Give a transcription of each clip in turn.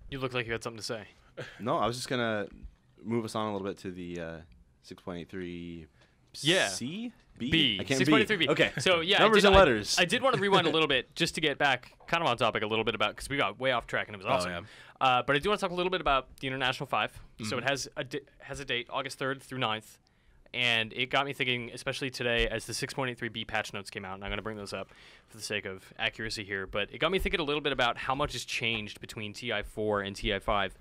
You look like you had something to say. No, I was just gonna move us on a little bit to the 6.83. Yeah. C? B? B. I can't 6.83 B. Okay. So yeah, Numbers and letters. I did want to rewind a little bit just to get back, kind of on topic a little bit about, because we got way off track and it was awesome. Yeah. But I do want to talk a little bit about the International 5. So it has a date, August 3rd through 9th. And it got me thinking, especially today, as the 6.83b patch notes came out, and I'm going to bring those up for the sake of accuracy here, but it got me thinking a little bit about how much has changed between TI4 and TI5.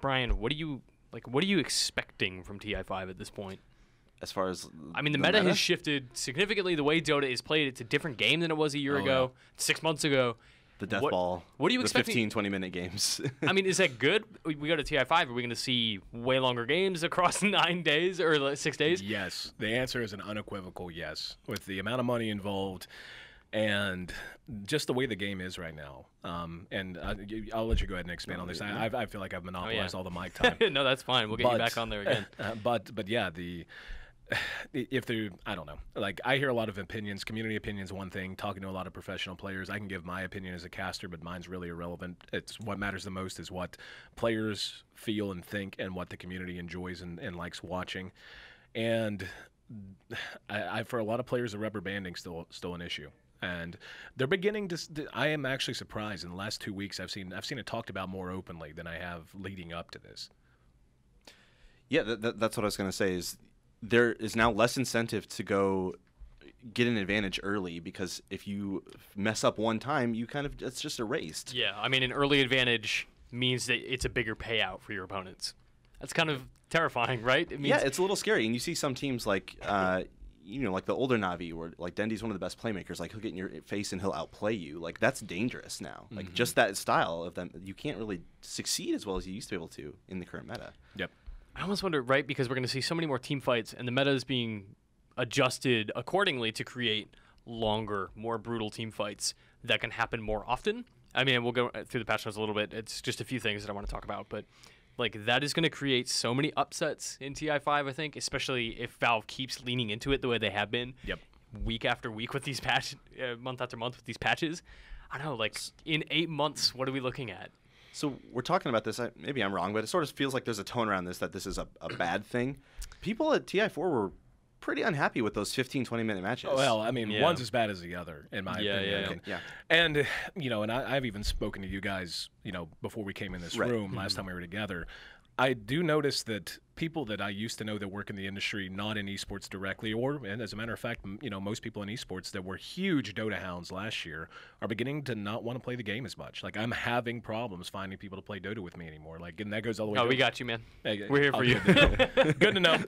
Brian, what are you expecting from TI5 at this point? As far as I mean, the meta has shifted significantly. The way Dota is played, it's a different game than it was a year ago, 6 months ago. The death ball. What do you expect? 15, 20-minute games. I mean, is that good? We go to TI5. Are we going to see way longer games across 9 days or 6 days? Yes. The answer is an unequivocal yes. With the amount of money involved and just the way the game is right now. And I'll let you go ahead and expand on this. I feel like I've monopolized all the mic time. No, that's fine. We'll get you back on there again. But yeah, if they're, I don't know, like I hear a lot of opinions. Community opinions, one thing. Talking to a lot of professional players, I can give my opinion as a caster, but mine's really irrelevant. It's what matters the most is what players feel and think, and what the community enjoys and likes watching. And I for a lot of players, the rubber banding's still an issue. And they're beginning to. I am actually surprised. In the last 2 weeks, I've seen it talked about more openly than I have leading up to this. Yeah, that's what I was going to say. Is there is now less incentive to go get an advantage early, because if you mess up one time, it's just erased. Yeah, I mean, an early advantage means that it's a bigger payout for your opponents. That's kind of terrifying, right? It means it's a little scary. And you see some teams like, like the older Navi, where like Dendy's one of the best playmakers. Like he'll get in your face and he'll outplay you. Like that's dangerous now. Like just that style of them, you can't really succeed as well as you used to be able to in the current meta. Yep. I almost wonder, right, because we're going to see so many more team fights, and the meta is being adjusted accordingly to create longer, more brutal team fights that can happen more often. I mean, we'll go through the patch notes a little bit. It's just a few things that I want to talk about, but like that is going to create so many upsets in TI5, I think, especially if Valve keeps leaning into it the way they have been week after week with these month after month with these patches. I don't know, like in 8 months, what are we looking at? So we're talking about this. Maybe I'm wrong, but it sort of feels like there's a tone around this that this is a bad thing. People at TI4 were pretty unhappy with those 15, 20-minute matches. Well, I mean, one's as bad as the other, in my opinion. Yeah. And, and I've even spoken to you guys, before we came in this room last time we were together. I do notice that people that I used to know that work in the industry, not in esports directly, and as a matter of fact, most people in esports that were huge Dota hounds last year are beginning to not want to play the game as much. Like I'm having problems finding people to play Dota with me anymore. Like, and that goes all the way. Oh, we got you, man. Hey, we're here for you. Good to know.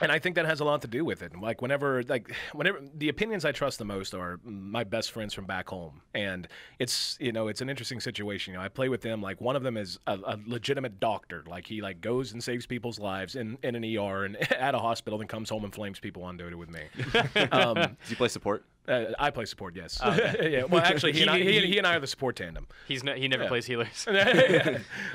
And I think that has a lot to do with it. Like whenever the opinions I trust the most are my best friends from back home, and it's it's an interesting situation. I play with them. Like one of them is a legitimate doctor. Like he goes and saves people's lives in an ER and at a hospital, and comes home and flames people on Dota with me. Does he play support? I play support, yes. Okay. Yeah. Well, actually, he and I are the support tandem. He never plays healers.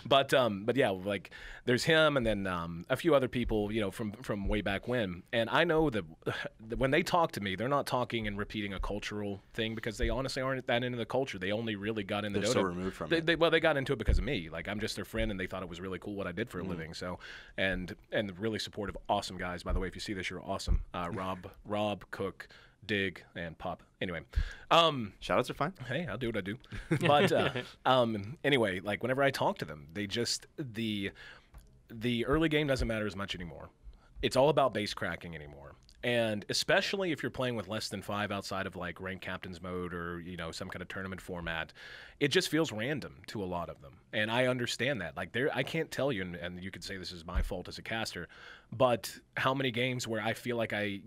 But yeah, like there's him, and then a few other people, from way back when. And I know that when they talk to me, they're not talking and repeating a cultural thing, because they honestly aren't that into the culture. They only really got into Dota. They're so removed from it. They got into it because of me. Like I'm just their friend, and they thought it was really cool what I did for a living. So, and really supportive, awesome guys. By the way, if you see this, you're awesome. Rob, Cook, Dig, and Pop. Anyway, shoutouts are fine. Hey, I'll do what I do. But anyway, like whenever I talk to them, they just the early game doesn't matter as much anymore. It's all about base cracking anymore. And especially if you're playing with less than 5 outside of like ranked captains mode or some kind of tournament format, it just feels random to a lot of them. And I understand that. Like I can't tell you, and you could say this is my fault as a caster, but how many games where I feel like I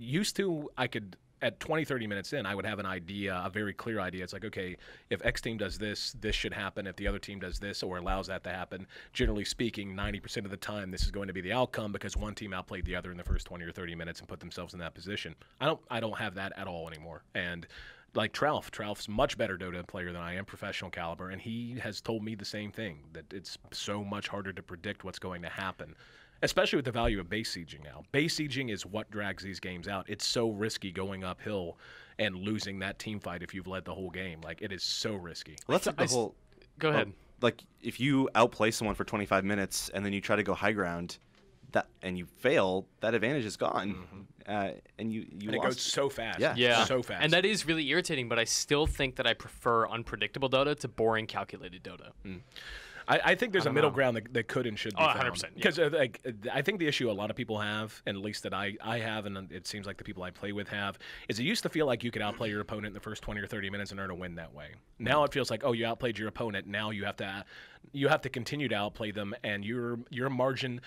could at 20, 30 minutes in, I would have an idea, a very clear idea. It's like, okay, if X team does this, this should happen. If the other team does this or allows that to happen, generally speaking, 90% of the time, this is going to be the outcome because one team outplayed the other in the first 20 or 30 minutes and put themselves in that position. I don't have that at all anymore. And like Tralf's much better Dota player than I am, professional caliber, and he has told me the same thing, that it's so much harder to predict what's going to happen. Especially with the value of base sieging now. Base sieging is what drags these games out. It's so risky going uphill and losing that team fight if you've led the whole game. Like, it is so risky. Well, that's the whole Go ahead. Like if you outplay someone for 25 minutes and then you try to go high ground, and you fail, that advantage is gone, and you and it goes so fast. Yeah, so fast. And that is really irritating. But I still think that I prefer unpredictable Dota to boring, calculated Dota. I think there's a middle ground that could and should be found. 100%. Because I think the issue a lot of people have, and at least that I have, and it seems like the people I play with have, is it used to feel like you could outplay your opponent in the first 20 or 30 minutes and earn a win that way. Now it feels like, oh, you outplayed your opponent. Now you have to continue to outplay them, and your margin.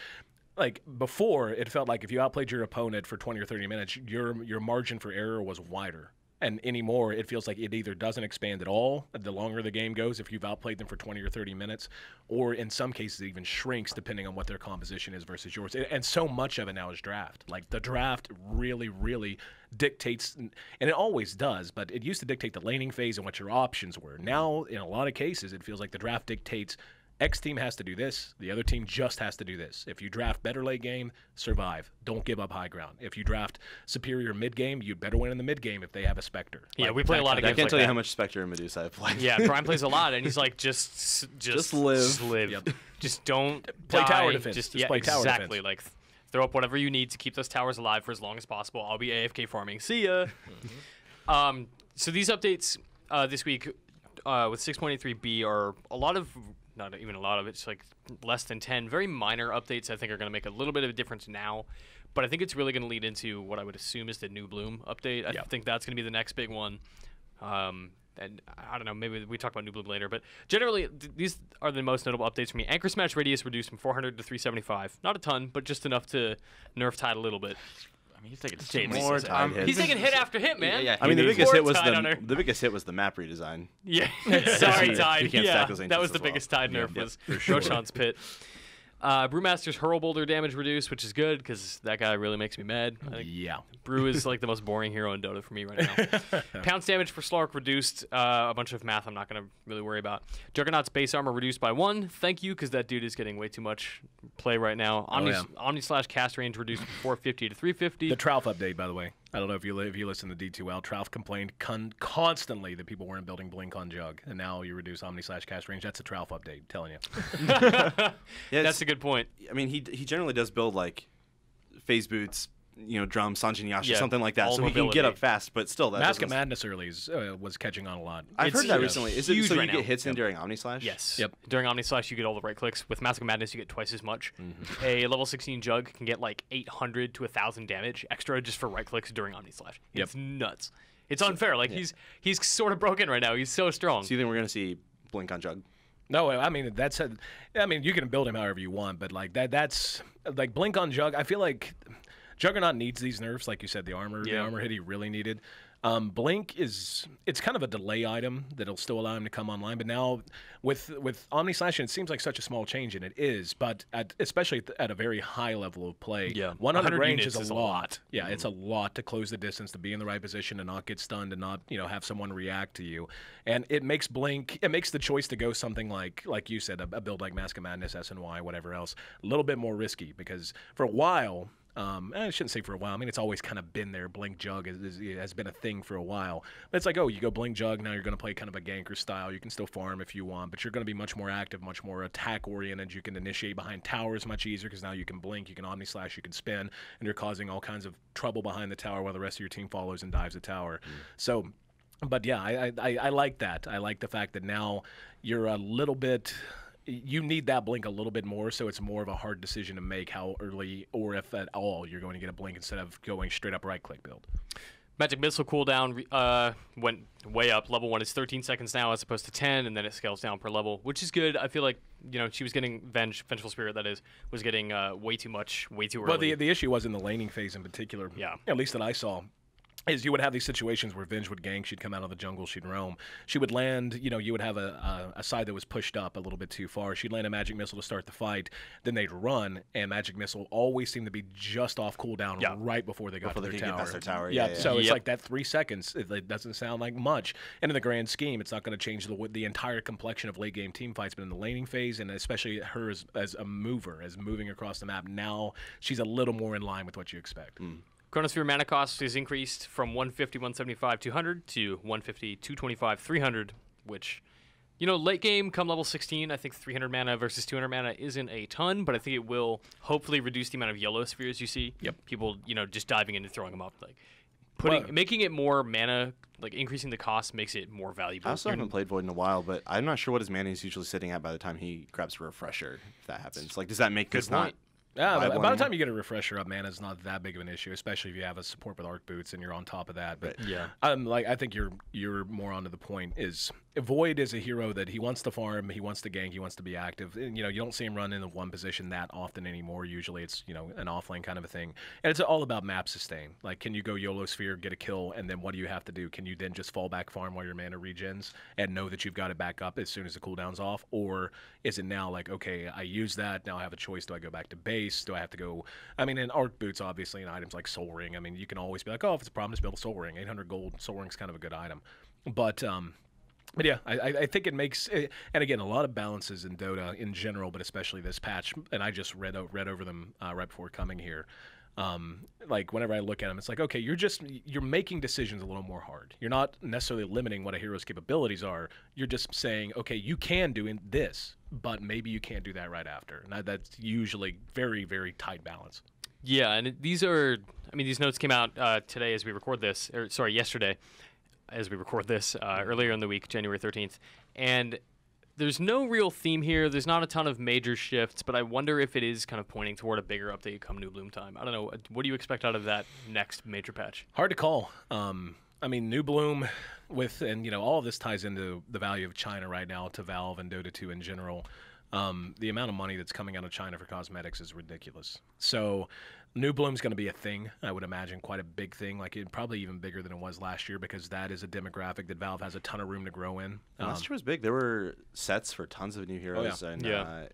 Like before, it felt like if you outplayed your opponent for 20 or 30 minutes, your margin for error was wider. And anymore, it feels like it either doesn't expand at all the longer the game goes if you've outplayed them for 20 or 30 minutes, or in some cases it even shrinks depending on what their composition is versus yours. And so much of it now is draft. Like the draft really, really dictates, and it always does, but it used to dictate the laning phase and what your options were. Now, in a lot of cases, it feels like the draft dictates X team has to do this. The other team just has to do this. If you draft better late game, survive. Don't give up high ground. If you draft superior mid game, you'd better win in the mid game if they have a Spectre. Yeah, we play a lot of games. I can't like tell you that. how much Spectre and Medusa I've played. Yeah, Brian plays a lot, and he's like, just live. Just live. Yep. Just don't Play die. tower defense. Just play tower exactly. defense. Like, throw up whatever you need to keep those towers alive for as long as possible. I'll be AFK farming. See ya. So these updates this week with 6.83b are a lot of. Not even a lot of it, it's like less than 10 very minor updates I think are going to make a little bit of a difference now, but I think it's really going to lead into what I would assume is the New Bloom update. I think that's going to be the next big one. And I don't know, maybe we talk about New Bloom later, but generally these are the most notable updates for me. Anchor Smash radius reduced from 400 to 375. Not a ton, but just enough to nerf Tide a little bit. I mean, he's taking James more says it. time. He's taking hit after hit, man. Yeah, I mean, the He biggest Poor hit was Tide on her. the biggest hit was the map redesign. Yeah, sorry, You Tide. can't stack those That ancients was the as well. biggest Tide nerf Yep, was for sure. Roshan's Pit. Brewmaster's Hurl Boulder damage reduced, which is good because that guy really makes me mad. I think Yeah. Brew is like the most boring hero in Dota for me right now. Pounce damage for Slark reduced. A bunch of math I'm not going to really worry about. Juggernaut's base armor reduced by 1. Thank you, because that dude is getting way too much play right now. Omni slash cast range reduced from 450 to 350. The Trouf update, by the way. I don't know if you listen to D2L. Trouf complained constantly that people weren't building Blink on Jug, and now you reduce Omni slash cast range. That's a Trouf update, telling you. Yeah, That's a good point. I mean, he generally does build like phase boots, drum, Sanjin Yasha, Yeah, something like that, all so he can mobility. get up fast. But still, that Mask of doesn't- Madness early was catching on a lot. I've It's heard that huge. recently. Is it Huge so you right get now. hits in during Omni Slash? Yes. Yep. During Omni Slash, you get all the right clicks. With Mask of Madness, you get twice as much. Mm-hmm. A level 16 Jug can get like 800 to 1,000 damage extra just for right clicks during Omni Slash. It's nuts. It's unfair. Like he's sort of broken right now. He's so strong. So you think we're gonna see Blink on Jug? No, I mean you can build him however you want, but like that's like Blink on Jug. I feel like Juggernaut needs these nerfs, like you said. The armor hit he really needed. Blink it's kind of a delay item that'll still allow him to come online. But now with Omni Slash, it seems like such a small change, and it is. But especially at a very high level of play, 100 100 range units is a lot. Yeah, it's a lot to close the distance, to be in the right position, and not get stunned, and not have someone react to you. And it makes Blink. It makes the choice to go something like you said, a build like Mask of Madness, SNY, whatever else, a little bit more risky, because for a while. I shouldn't say for a while. I mean, it's always kind of been there. Blink Jug has been a thing for a while. But it's like, oh, you go Blink Jug, now you're going to play kind of a ganker style. You can still farm if you want, but you're going to be much more active, much more attack-oriented. You can initiate behind towers much easier because now you can Blink, you can Omni Slash, you can spin, and you're causing all kinds of trouble behind the tower while the rest of your team follows and dives the tower. So, but yeah, I like that. I like the fact that now you're a little bit... You need that Blink a little bit more, so it's more of a hard decision to make how early or if at all you're going to get a Blink instead of going straight up right-click build. Magic Missile cooldown went way up. Level 1 is 13 seconds now as opposed to 10, and then it scales down per level, which is good. I feel like, she was getting Vengeful Spirit, that is, was getting way too much, way too early. Well, the issue was in the laning phase in particular, at least that I saw, is you would have these situations where Venge would gank, she'd come out of the jungle, she'd roam. She would land, you would have a side that was pushed up a little bit too far. She'd land a Magic Missile to start the fight, then they'd run, and Magic Missile always seemed to be just off cooldown right before they got to their tower. So it's like that 3 seconds, it doesn't sound like much. And in the grand scheme, it's not going to change the entire complexion of late-game team fights, but in the laning phase, and especially her as a mover, as moving across the map, now she's a little more in line with what you expect. Chronosphere mana cost is increased from 150, 175, 200 to 150, 225, 300, which Late game, come level 16, I think 300 mana versus 200 mana isn't a ton, but I think it will hopefully reduce the amount of yellow spheres you see. Yep. People, just diving in and throwing them up. Making it more mana, increasing the cost makes it more valuable. I also haven't played Void in a while, but I'm not sure what his mana is usually sitting at by the time he grabs a refresher, if that happens. Does that make this not... Yeah, by the time you get a refresher up, mana's not that big of an issue, especially if you have a support with arc boots and you're on top of that. But yeah, I think you're more onto the point. Is Void is a hero that he wants to farm, he wants to gank, he wants to be active. And, you don't see him run in the one position that often anymore. Usually it's an offlane kind of a thing, and it's all about map sustain. Can you go YOLO sphere, get a kill, and then what do you have to do? Can you then just fall back farm while your mana regens and know that you've got it back up as soon as the cooldown's off, or is it now okay, I use that, now I have a choice. Do I go back to base? Do I have to go? In arc boots, obviously, and items like Soul Ring, you can always be like, oh, if it's a problem, just build a Soul Ring. 800 gold, Soul Ring's kind of a good item. But yeah, I think it makes, and again, a lot of balances in Dota in general, but especially this patch, and I just read over them right before coming here. Whenever I look at them, it's okay, you're making decisions a little more hard. You're not necessarily limiting what a hero's capabilities are. You're just saying, okay, you can do this, but maybe you can't do that right after. And that's usually very, very tight balance. Yeah, and these notes came out today as we record this, yesterday as we record this, earlier in the week, January 13th. And there's no real theme here. There's not a ton of major shifts, but I wonder if it is kind of pointing toward a bigger update come New Bloom time. I don't know. What do you expect out of that next major patch? Hard to call. New Bloom and all of this ties into the value of China right now to Valve and Dota 2 in general. The amount of money that's coming out of China for cosmetics is ridiculous. So New Bloom's going to be a thing, I would imagine, quite a big thing, probably even bigger than it was last year, because that is a demographic that Valve has a ton of room to grow in. Last year was big. There were sets for tons of new heroes, and the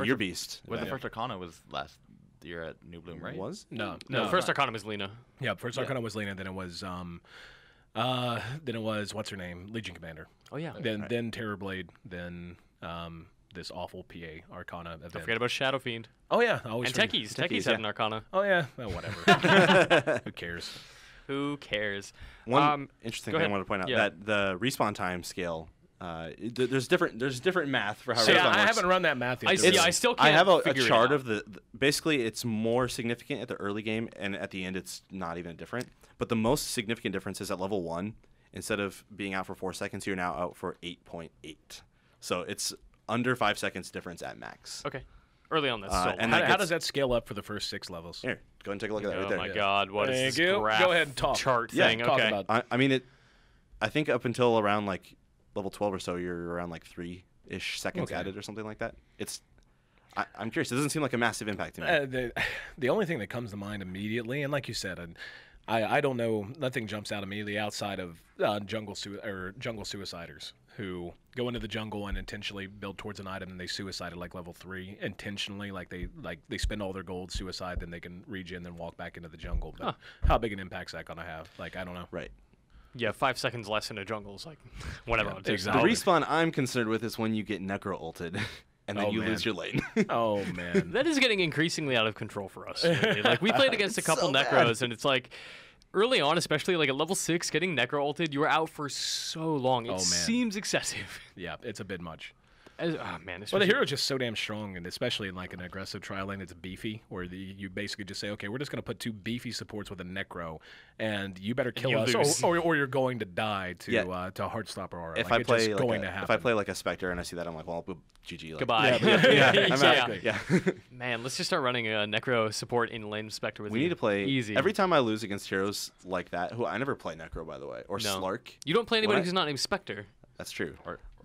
Year Beast. The first Arcana was last year at New Bloom, right? Was? No. First Arcana was Lena. Yeah, first Arcana was Lena, then it was what's her name? Legion Commander. Oh yeah. Then Terrorblade, then this awful PA Arcana event. Don't forget about Shadow Fiend. Oh yeah, and Techies. Techies had an Arcana. Oh yeah, whatever. Who cares? Who cares? One interesting thing I want to point out that the respawn time scale. There's different math for how. I haven't run that math yet. I still can't. I have a chart of basically it's more significant at the early game, and at the end it's not even different. But the most significant difference is at level 1. Instead of being out for 4 seconds, you're now out for 8.8. So it's under 5 seconds difference at max. Okay. Early on, that's how does that scale up for the first 6 levels? Here, go ahead and take a look at that right there. Oh my God, what is this graph Go ahead and talk. chart thing? Talk Okay. about I think up until around level 12 or so, you're around 3-ish seconds added or something like that. I'm curious. It doesn't seem like a massive impact to me. The only thing that comes to mind immediately, and like you said, I don't know, nothing jumps out immediately outside of jungle suiciders who go into the jungle and intentionally build towards an item, and they suicide at level 3 intentionally, they spend all their gold, suicide, then they can regen, then walk back into the jungle. But how big an impact's that gonna have? I don't know. Right. Yeah, 5 seconds less in a jungle is whatever. Yeah, exactly. The respawn I'm concerned with is when you get necro ulted. And then you lose your lane. Oh, man. That is getting increasingly out of control for us. Really. We played against a couple necros, and it's early on, especially at level 6, getting necro ulted, you were out for so long. It seems excessive. Yeah, it's a bit much. Oh, man. Well, the hero's just so damn strong, and especially in an aggressive trial lane, it's beefy, where you basically just say, okay, we're just going to put 2 beefy supports with a necro, and you better kill us, or you're going to die to Heartstopper aura. If I play a Spectre and I see that, I'm well, GG. Goodbye. Yeah. Man, let's just start running a necro support in lane Spectre with you. We need to play easy. Every time I lose against heroes like that, who I never play necro, by the way, or Slark. You don't play anybody who's not named Spectre. That's true.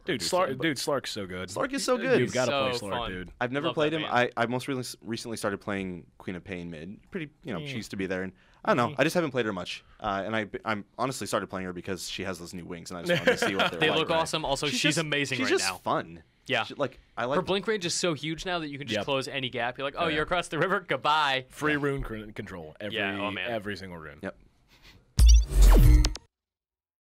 Slark's so good. Slark is so good. You've got to play so Slark, fun. dude. I've never played him. I most recently started playing Queen of Pain mid. Pretty, she used to be there, and I don't know. I just haven't played her much, and I'm honestly started playing her because she has those new wings, and I just wanted to see what they're They like. look awesome. Also, she's amazing right now. She's just fun. Yeah. I like her blink range is so huge now that you can just close any gap. You're you're across the river. Goodbye. Free rune control. Every single rune. Yep.